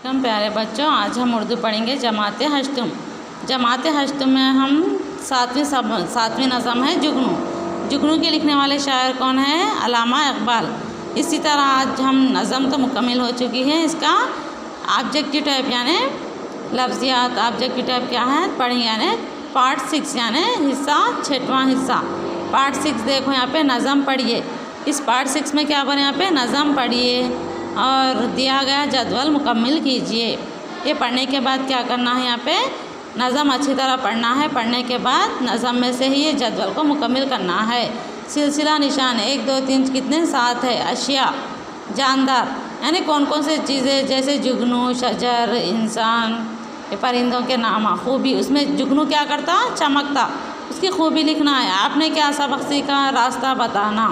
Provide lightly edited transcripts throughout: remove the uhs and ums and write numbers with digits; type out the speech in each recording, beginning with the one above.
हम प्यारे बच्चों, आज हम उर्दू पढ़ेंगे जमात हश्तुम। जमात हश्तुम में हम सातवीं नज़म है जुगनू। जुगनू के लिखने वाले शायर कौन है? अल्लामा इकबाल। इसी तरह आज हम नज़म तो मुकम्मल हो चुकी है। इसका ऑब्जेक्टिव टाइप यानी लफ्ज़ियात ऑब्जेक्टिव टाइप क्या है पढ़ेंगे, यानी पार्ट 6 यानी हिस्सा 6वां हिस्सा। पार्ट 6 देखो यहाँ पे नज़म पढ़िए। इस पार्ट 6 में क्या बने, यहाँ पे नज़म पढ़िए और दिया गया जदवल मुकम्मल कीजिए। ये पढ़ने के बाद क्या करना है, यहाँ पे नज़म अच्छी तरह पढ़ना है। पढ़ने के बाद नज़म में से ही ये जदवल को मुकम्मल करना है। सिलसिला निशान 1 2 3 कितने 7 है। अशिया जानदार यानी कौन कौन से चीज़ें, जैसे जुगनू, शजर, इंसान, ये परिंदों के नाम। खूबी, उसमें जुगनू क्या करता, चमकता, उसकी खूबी लिखना है। आपने क्या सबक सीखा, रास्ता बताना।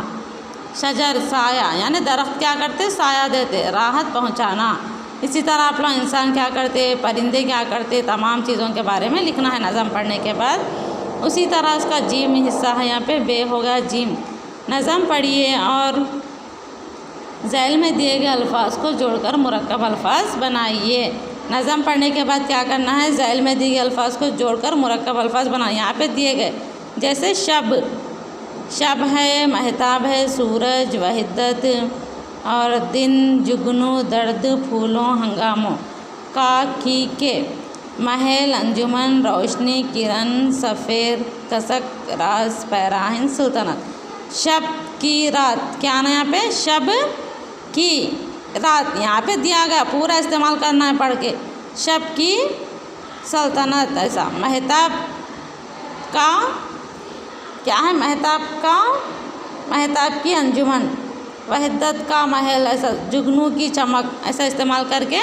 शजर साया यानी दरख्त क्या करते, साया देते, राहत पहुंचाना। इसी तरह आप लोग इंसान क्या करते, परिंदे क्या करते, तमाम चीज़ों के बारे में लिखना है नज़म पढ़ने के बाद। उसी तरह इसका जीम हिस्सा है, यहाँ पे बे हो गया जीम। नज़म पढ़िए और ज़ैल में दिए गए अल्फाज को जोड़कर मुरक्कब अल्फाज बनाइए। नज़म पढ़ने के बाद क्या करना है, ज़ैल में दिए गए अल्फाज को जोड़कर मुरक्कब अल्फाज बनाइए। यहाँ पे दिए गए जैसे शब है, महताब है, सूरज, वहदत और दिन, जुगनू, दर्द, फूलों, हंगामों, के, महल, अंजुमन, रोशनी, किरण, सफ़ेर, कसक, राज, पैराहिन, सुल्तनत। शब की रात क्या ना, यहाँ पे शब की रात यहाँ पे दिया गया, पूरा इस्तेमाल करना है पढ़ के। शब की सल्तनत, ऐसा। महताब का क्या है, महताब की अंजुमन, वहदत का महल, ऐसा। जुगनू की चमक, ऐसा इस्तेमाल करके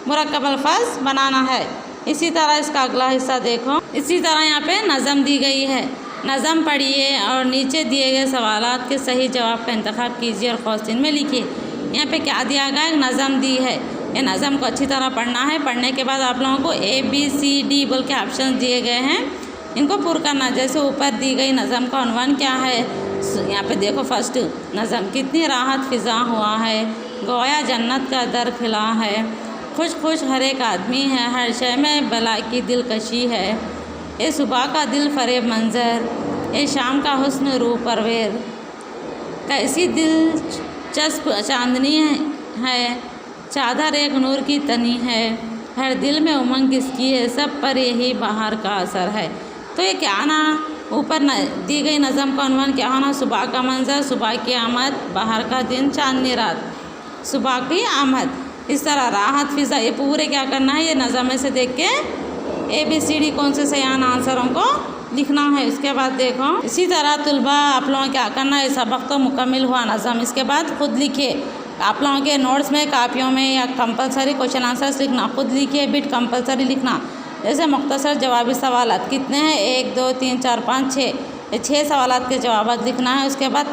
मुरक्कब अल्फाज बनाना है। इसी तरह इसका अगला हिस्सा देखो। इसी तरह यहाँ पे नज़म दी गई है। नज़म पढ़िए और नीचे दिए गए सवालात के सही जवाब का इंतखाब कीजिए और क़ौसिन में लिखिए। यहाँ पे क्या दिया गया, एक नज़म दी है। ये नज़म को अच्छी तरह पढ़ना है। पढ़ने के बाद आप लोगों को ABCD बोल के ऑप्शन दिए गए हैं, इनको पूरा करना। जैसे ऊपर दी गई नज़म का उन्वान क्या है, यहाँ पे देखो। फर्स्ट नज़म, कितनी राहत फ़िज़ा हुआ है, गोया जन्नत का दर खिला है, खुश खुश हर एक आदमी है, हर शय में बला की दिलकशी है, ये सुबह का दिल फरेब मंज़र, ये शाम का हुस्न रू परवेर, कैसी दिलचस्प चांदनी है, चादर एक नूर की तनी है, हर दिल में उमंग किसकी है, सब पर यही बाहर का असर है। तो ये क्या ना, ऊपर दी गई नज़म का उन्वान क्या होना, सुबह का मंज़र, सुबह की आमद, बाहर का दिन, चांदनी रात, सुबह की आमद। इस तरह राहत फ़िज़ा, ये पूरे क्या करना है, ये नज़म में से देख के ABCD कौन से सही आंसरों को लिखना है। इसके बाद देखो, इसी तरह तुलबा आप लोगों क्या करना है, सबक तो मुकम्मल हुआ नज़म, इसके बाद खुद लिखिए। आप लोगों के नोट्स में, कापियों में या कंपलसरी क्वेश्चन आंसर्स लिखना, खुद लिखिए, बिट कंपलसरी लिखना। जैसे मुख्तसर जवाबी सवालात कितने हैं, 1 2 3 4 5 6, ये 6 सवालात के जवाब लिखना है। उसके बाद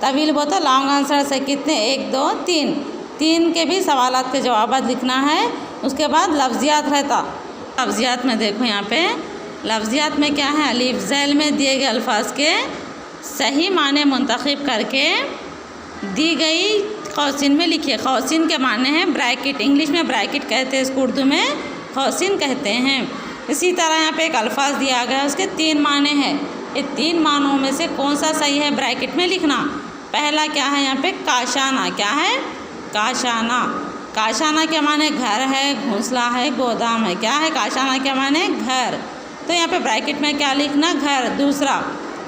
तवील वो तो लॉन्ग आंसर से कितने, 1 2 3 के भी सवालात के जवाब लिखना है। उसके बाद लफ्ज़ियात रहता। लफ्ज़ियात में देखो, यहाँ पे लफ्ज़ियात में क्या है, अलीफ ज़ैल में दिए गए अल्फाज के सही माने मुंतखब करके दी गई क़ौसिन में लिखिए। क़ौसिन के माने हैं ब्रैकेट, इंग्लिश में ब्रैकेट कहते हैं, इसको उर्दू में क़ौसिन कहते हैं। इसी तरह यहाँ पे एक अल्फाज दिया गया, उसके 3 माने हैं। ये 3 मानों में से कौन सा सही है, ब्रैकेट में लिखना। पहला क्या है, यहाँ पे काशाना, क्या है, काशाना के माने घर है, घोंसला है, गोदाम है। क्या है, काशाना के माने घर, तो यहाँ पे ब्रैकेट में क्या लिखना, घर। दूसरा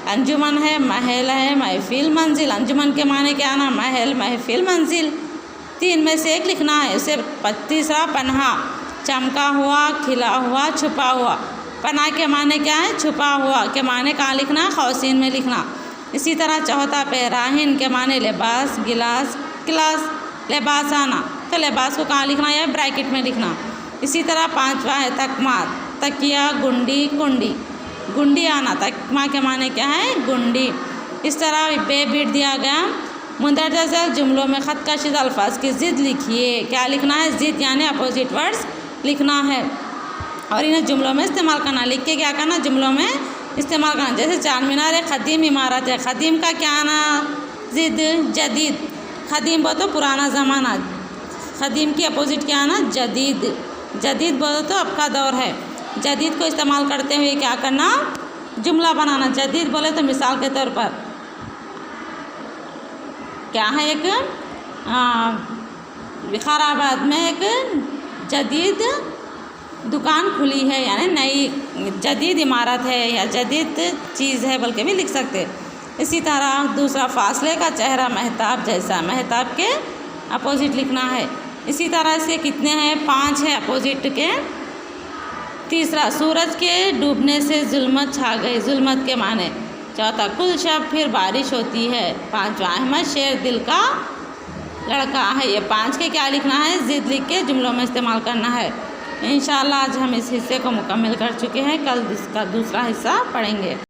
अंजुमन है, महल है, महफिल, मंजिल। अंजुमन के माने क्या ना, महल, महफिल, मंजिल, 3 में से एक लिखना है। उसे तीसरा पन्हा, चमका हुआ, खिला हुआ, छुपा हुआ। पन्हा के माने क्या है, छुपा हुआ के माने कहाँ लिखना, क़ौसिन में लिखना। इसी तरह चौथा पैराहिन के माने लिबास, गिलास, क्लास, लिबासाना, तो लिबास को कहाँ लिखना है, ब्रैकेट में लिखना। इसी तरह 5वां है तकमा, तकिया, गुंडी, कुंडी, गुंडी आना, तकमा के माने क्या है, गुंडी। इस तरह बेबिट दिया गया। मुंदरजा झेल जुमलों में ख़त कशीदा अल्फाज की ज़िद लिखिए। क्या लिखना है, ज़िद यानी अपोजिट वर्ड्स लिखना है और इन्हें जुमलों में इस्तेमाल करना। लिख के क्या करना, जुमलों में इस्तेमाल करना। जैसे चार मीनार एक ख़दीम इमारत है, ख़दीम का क्या ना, ज़िद, जदीद। ख़दीम वो तो पुराना ज़माना, क़दीम की अपोजिट क्या है ना, जदीद। जदीद बोलो तो अब का दौर है। जदीद को इस्तेमाल करते हुए क्या करना, जुमला बनाना। जदीद बोले तो मिसाल के तौर पर क्या है, एक विकाराबाद में एक जदीद दुकान खुली है, यानी नई जदीद इमारत है या जदीद चीज़ है बल्कि भी लिख सकते। इसी तरह दूसरा, फासले का चेहरा महताब जैसा। महताब के अपोजिट लिखना है। इसी तरह से कितने हैं, 5 है अपोजिट के। तीसरा, सूरज के डूबने से जुल्मत छा गई। जुल्मत के माने। चौथा, कुल शब फिर बारिश होती है। 5वां, अहमद शेर दिल का लड़का है। ये 5 के क्या लिखना है, ज़िद लिख के जुमलों में इस्तेमाल करना है। इंशाअल्लाह आज हम इस हिस्से को मुकम्मल कर चुके हैं। कल इसका दूसरा हिस्सा पढ़ेंगे।